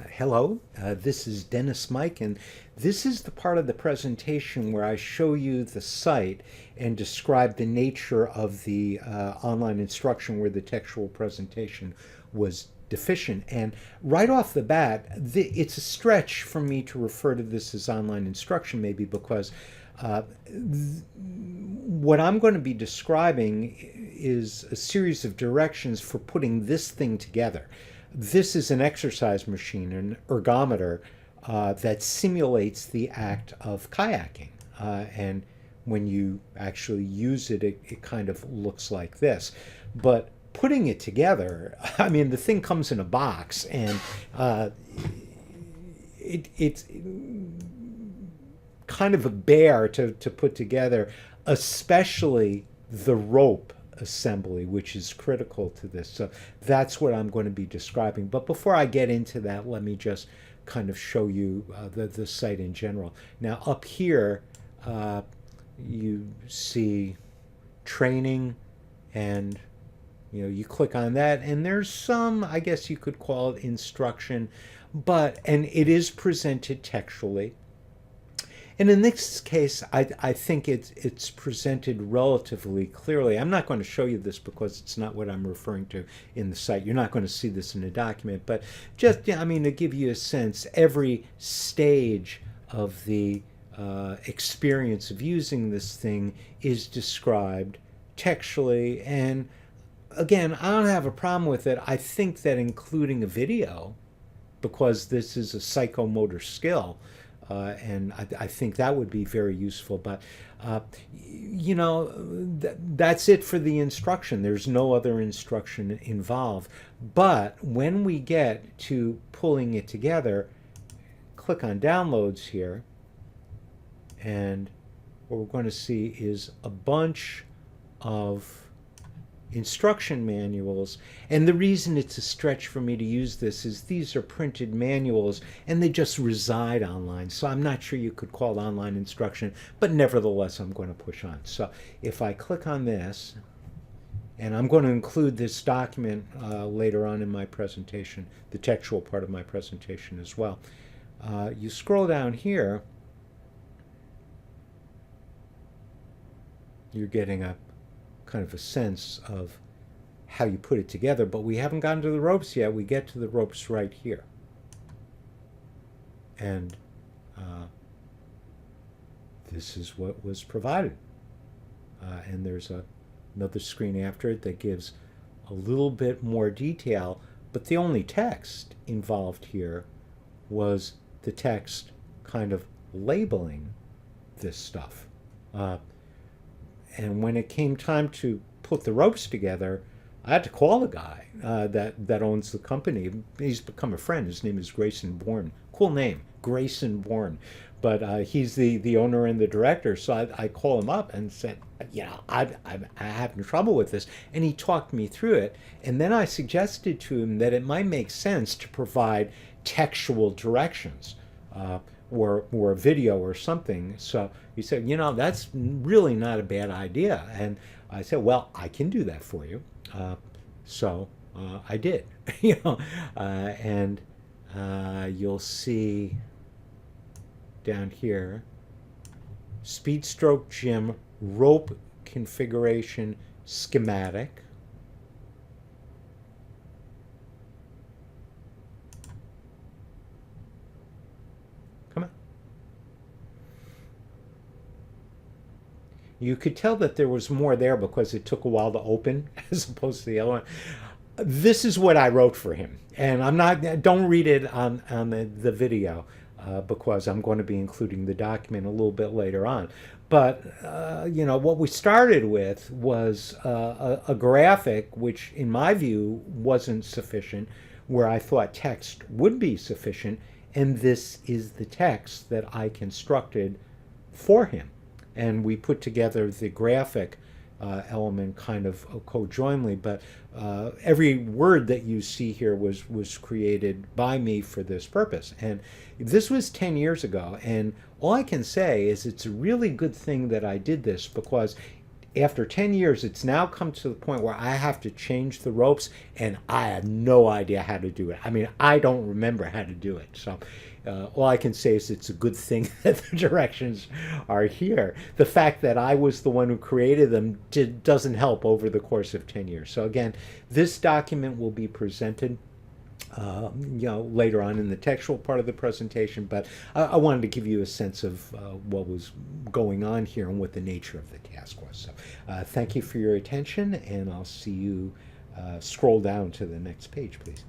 Hello, this is Dennis Mike, and this is the part of the presentation where I show you the site and describe the nature of the online instruction where the textual presentation was deficient. And right off the bat, it's a stretch for me to refer to this as online instruction, maybe because uh, what I'm going to be describing is a series of directions for putting this thing together. This is an exercise machine, an ergometer that simulates the act of kayaking. And when you actually use it, it kind of looks like this. But putting it together, I mean, the thing comes in a box, and it's kind of a bear to put together, especially the rope assembly, which is critical to this. So that's what I'm going to be describing. But before I get into that, let me just kind of show you the site in general. Now, up here, you see training, and you click on that, and there's some, I guess you could call it instruction, and it is presented textually. And in this case, I think it's presented relatively clearly. I'm not going to show you this because it's not what I'm referring to in the site. You're not going to see this in a document, but just, yeah, I mean, to give you a sense, every stage of the experience of using this thing is described textually. And again, I don't have a problem with it. I think that including a video, because this is a psychomotor skill, and I think that would be very useful. But, that's it for the instruction. There's no other instruction involved. But when we get to pulling it together, click on downloads here, and what we're going to see is a bunch of instruction manuals. And the reason it's a stretch for me to use this is these are printed manuals and they just reside online. So I'm not sure you could call it online instruction, but nevertheless, I'm going to push on. So if I click on this, and I'm going to include this document later on in my presentation, the textual part of my presentation as well. You scroll down here, you're getting a kind of a sense of how you put it together, but we haven't gotten to the ropes yet. We get to the ropes right here. And this is what was provided. And there's another screen after it that gives a little bit more detail, but the only text involved here was the text kind of labeling this stuff. And when it came time to put the ropes together, I had to call the guy that owns the company. He's become a friend. His name is Grayson Bourne. Cool name, Grayson Bourne. But he's the owner and the director. So I call him up and said, I'm having trouble with this. And he talked me through it. And then I suggested to him that it might make sense to provide textual directions. Or a video or something. So he said, that's really not a bad idea. And I said, well, I can do that for you. So I did, and you'll see down here, Speedstroke Gym rope configuration schematic. You could tell that there was more there because it took a while to open as opposed to the other one. This is what I wrote for him. And don't read it on the video because I'm going to be including the document a little bit later on. But, what we started with was a graphic, which in my view wasn't sufficient, where I thought text would be sufficient. And this is the text that I constructed for him. And we put together the graphic element kind of co-jointly, but every word that you see here was created by me for this purpose. And this was 10 years ago, and all I can say is it's a really good thing that I did this because After 10 years, it's now come to the point where I have to change the ropes, and I have no idea how to do it. I mean, I don't remember how to do it. So all I can say is it's a good thing that the directions are here. The fact that I was the one who created them doesn't help over the course of 10 years. So again, this document will be presented later on in the textual part of the presentation, but I wanted to give you a sense of what was going on here and what the nature of the task was. So thank you for your attention, and I'll see you scroll down to the next page, please.